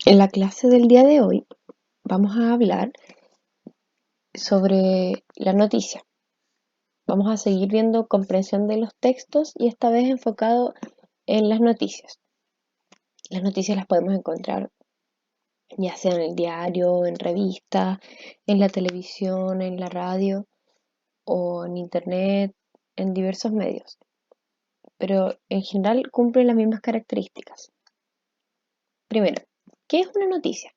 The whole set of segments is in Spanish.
En la clase del día de hoy vamos a hablar sobre la noticia. Vamos a seguir viendo comprensión de los textos y esta vez enfocado en las noticias. Las noticias las podemos encontrar ya sea en el diario, en revistas, en la televisión, en la radio o en internet, en diversos medios. Pero en general cumplen las mismas características. Primero, ¿qué es una noticia?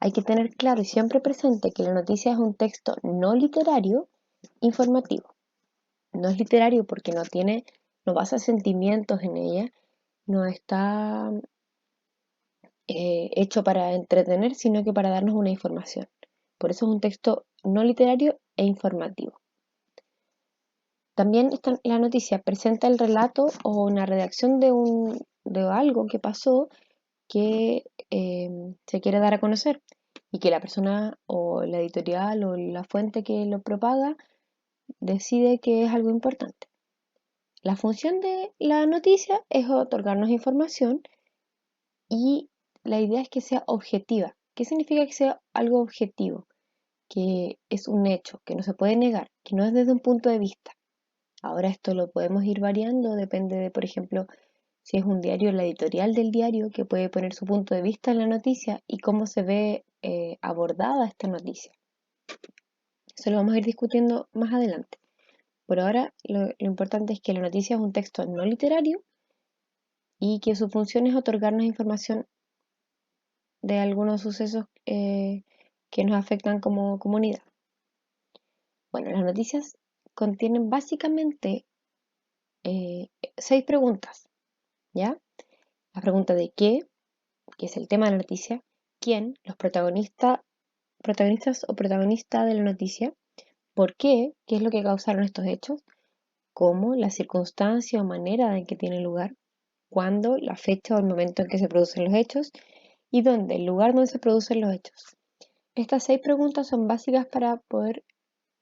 Hay que tener claro y siempre presente que la noticia es un texto no literario informativo. No es literario porque no basa sentimientos en ella, no está hecho para entretener, sino que para darnos una información. Por eso es un texto no literario e informativo. También la noticia presenta el relato o una redacción de algo que pasó que se quiere dar a conocer y que la persona o la editorial o la fuente que lo propaga decide que es algo importante. La función de la noticia es otorgarnos información y la idea es que sea objetiva. ¿Qué significa que sea algo objetivo? Que es un hecho, que no se puede negar, que no es desde un punto de vista. Ahora esto lo podemos ir variando, depende de, por ejemplo, si es un diario, la editorial del diario, que puede poner su punto de vista en la noticia y cómo se ve abordada esta noticia. Eso lo vamos a ir discutiendo más adelante. Por ahora, lo importante es que la noticia es un texto no literario y que su función es otorgarnos información de algunos sucesos que nos afectan como comunidad. Bueno, las noticias contienen básicamente 6 preguntas, ¿ya? La pregunta de qué, que es el tema de la noticia, quién, los protagonistas o protagonista de la noticia, por qué, qué es lo que causaron estos hechos, cómo, la circunstancia o manera en que tienen lugar, cuándo, la fecha o el momento en que se producen los hechos y dónde, el lugar donde se producen los hechos. Estas 6 preguntas son básicas para poder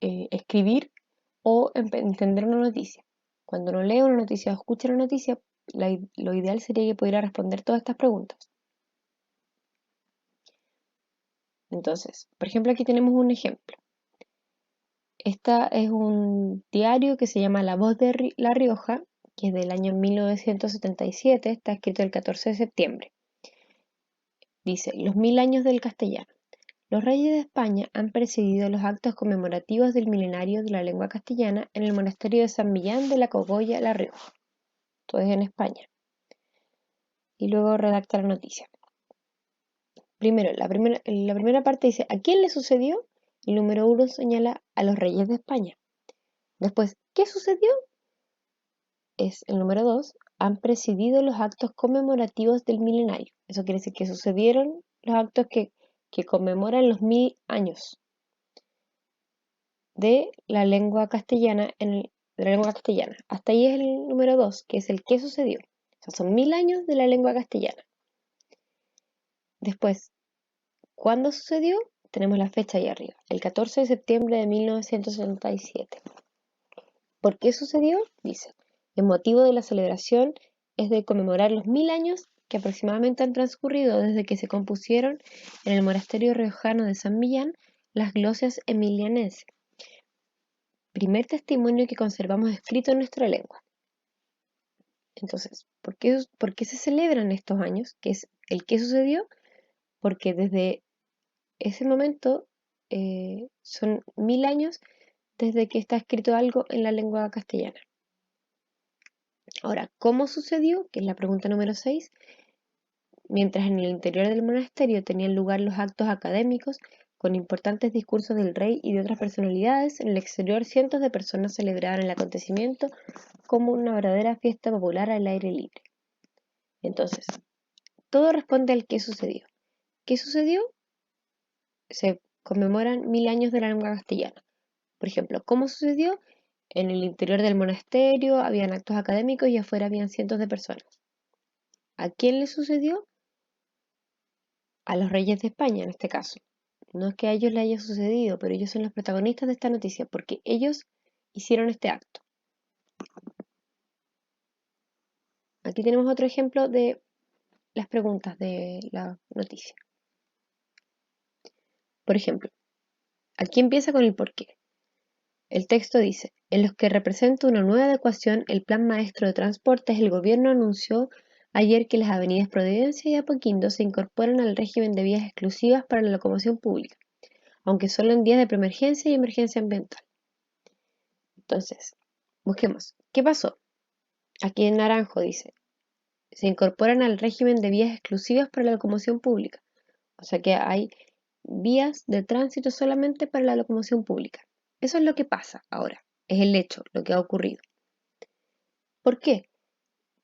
escribir o entender una noticia. Cuando uno lee una noticia o escucha una noticia, lo ideal sería que pudiera responder todas estas preguntas. Entonces, por ejemplo, aquí tenemos un ejemplo. Esta es un diario que se llama La Voz de La Rioja, que es del año 1977, está escrito el 14 de septiembre. Dice, los 1000 años del castellano. Los reyes de España han presidido los actos conmemorativos del milenario de la lengua castellana en el monasterio de San Millán de la Cogolla, La Rioja. Todo es en España. Y luego redacta la noticia. Primero, la primera parte dice, ¿a quién le sucedió? El número 1 señala a los reyes de España. Después, ¿qué sucedió? Es el número 2, han presidido los actos conmemorativos del milenario. Eso quiere decir que sucedieron los actos que conmemoran los 1000 años de la lengua castellana, de la lengua castellana. Hasta ahí es el número 2, que es el qué sucedió. O sea, son 1000 años de la lengua castellana. Después, ¿cuándo sucedió? Tenemos la fecha ahí arriba, el 14 de septiembre de 1977. ¿Por qué sucedió? Dice, el motivo de la celebración es de conmemorar los 1000 años que aproximadamente han transcurrido desde que se compusieron en el monasterio riojano de San Millán las glosias emilianenses, primer testimonio que conservamos escrito en nuestra lengua. Entonces, ¿por qué se celebran estos años? ¿Qué es el qué sucedió? Porque desde ese momento son 1000 años desde que está escrito algo en la lengua castellana. Ahora, ¿cómo sucedió? Que es la pregunta número 6. Mientras en el interior del monasterio tenían lugar los actos académicos, con importantes discursos del rey y de otras personalidades, en el exterior cientos de personas celebraban el acontecimiento como una verdadera fiesta popular al aire libre. Entonces, todo responde al qué sucedió. ¿Qué sucedió? Se conmemoran 1000 años de la lengua castellana. Por ejemplo, ¿cómo sucedió? En el interior del monasterio habían actos académicos y afuera habían cientos de personas. ¿A quién le sucedió? A los reyes de España en este caso. No es que a ellos le haya sucedido, pero ellos son los protagonistas de esta noticia porque ellos hicieron este acto. Aquí tenemos otro ejemplo de las preguntas de la noticia. Por ejemplo, aquí empieza con el porqué. El texto dice, en los que representa una nueva adecuación, el Plan Maestro de Transportes, el gobierno anunció ayer que las avenidas Providencia y Apoquindo se incorporan al régimen de vías exclusivas para la locomoción pública, aunque solo en días de preemergencia y emergencia ambiental. Entonces, busquemos, ¿qué pasó? Aquí en naranjo dice, se incorporan al régimen de vías exclusivas para la locomoción pública. O sea que hay vías de tránsito solamente para la locomoción pública. Eso es lo que pasa ahora, es el hecho, lo que ha ocurrido. ¿Por qué?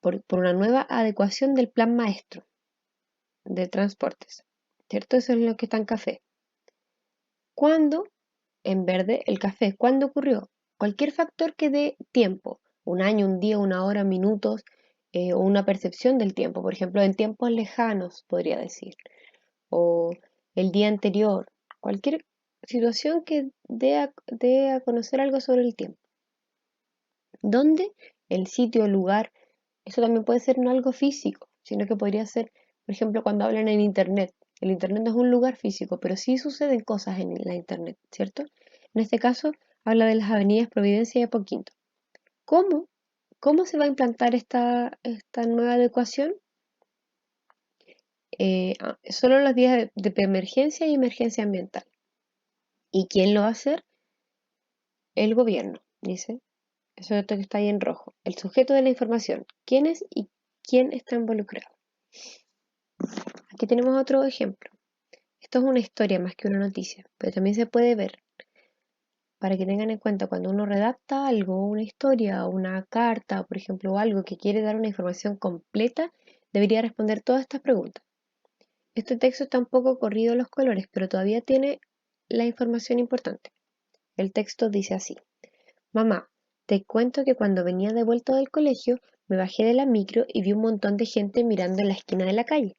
Por una nueva adecuación del plan maestro de transportes, ¿cierto? Eso es lo que está en café. ¿Cuándo? En verde, el café. ¿Cuándo ocurrió? Cualquier factor que dé tiempo, un año, un día, una hora, minutos, o una percepción del tiempo, por ejemplo, en tiempos lejanos, podría decir, o el día anterior, cualquier situación que dé a conocer algo sobre el tiempo. ¿Dónde? El sitio, el lugar. Eso también puede ser no algo físico, sino que podría ser, por ejemplo, cuando hablan en Internet. El Internet no es un lugar físico, pero sí suceden cosas en la Internet, ¿cierto? En este caso, habla de las avenidas Providencia y Apoquinto. ¿Cómo? ¿Cómo se va a implantar esta nueva adecuación? Solo los días de emergencia y emergencia ambiental. ¿Y quién lo va a hacer? El gobierno, dice. Eso es lo que está ahí en rojo. El sujeto de la información. ¿Quién es y quién está involucrado? Aquí tenemos otro ejemplo. Esto es una historia más que una noticia, pero también se puede ver para que tengan en cuenta cuando uno redacta algo, una historia o una carta, por ejemplo, o algo que quiere dar una información completa, debería responder todas estas preguntas. Este texto está un poco corrido los colores, pero todavía tiene la información importante. El texto dice así. Mamá, te cuento que cuando venía de vuelta del colegio, me bajé de la micro y vi un montón de gente mirando en la esquina de la calle.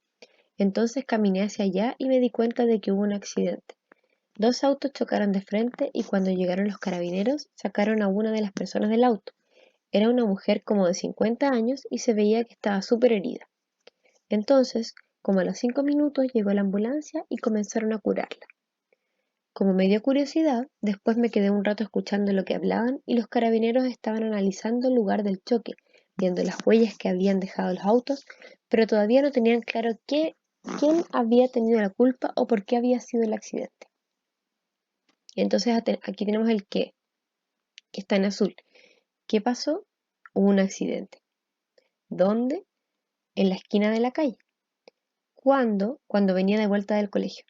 Entonces caminé hacia allá y me di cuenta de que hubo un accidente. Dos autos chocaron de frente y cuando llegaron los carabineros sacaron a una de las personas del auto. Era una mujer como de 50 años y se veía que estaba súper herida. Entonces, como a los 5 minutos llegó la ambulancia y comenzaron a curarla. Como me dio curiosidad, después me quedé un rato escuchando lo que hablaban y los carabineros estaban analizando el lugar del choque, viendo las huellas que habían dejado los autos, pero todavía no tenían claro quién había tenido la culpa o por qué había sido el accidente. Y entonces aquí tenemos el qué, que está en azul. ¿Qué pasó? Hubo un accidente. ¿Dónde? En la esquina de la calle. ¿Cuándo? Cuando venía de vuelta del colegio.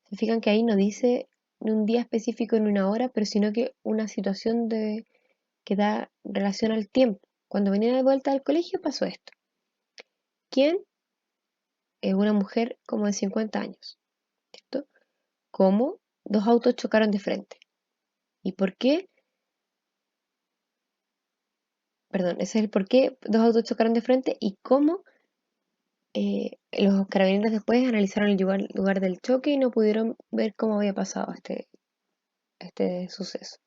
Se fijan que ahí no dice ni un día específico ni una hora, pero sino que una situación que da relación al tiempo. Cuando venía de vuelta del colegio pasó esto. ¿Quién? Es una mujer como de 50 años. ¿Cierto? ¿Cómo? Dos autos chocaron de frente. ¿Y por qué? Perdón, ese es el por qué dos autos chocaron de frente y cómo los carabineros después analizaron el lugar del choque y no pudieron ver cómo había pasado este suceso.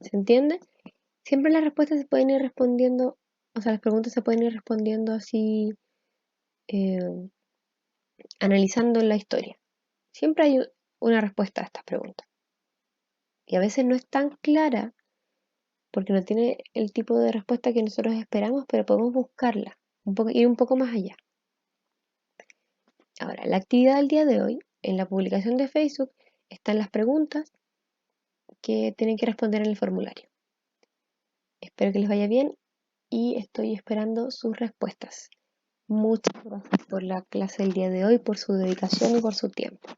¿Se entiende? Siempre las respuestas se pueden ir respondiendo, o sea, las preguntas se pueden ir respondiendo así, eh, analizando la historia. Siempre hay una respuesta a estas preguntas. Y a veces no es tan clara porque no tiene el tipo de respuesta que nosotros esperamos, pero podemos buscarla, ir un poco más allá. Ahora, la actividad del día de hoy, en la publicación de Facebook, están las preguntas que tienen que responder en el formulario. Espero que les vaya bien y estoy esperando sus respuestas. Muchas gracias por la clase del día de hoy, por su dedicación y por su tiempo.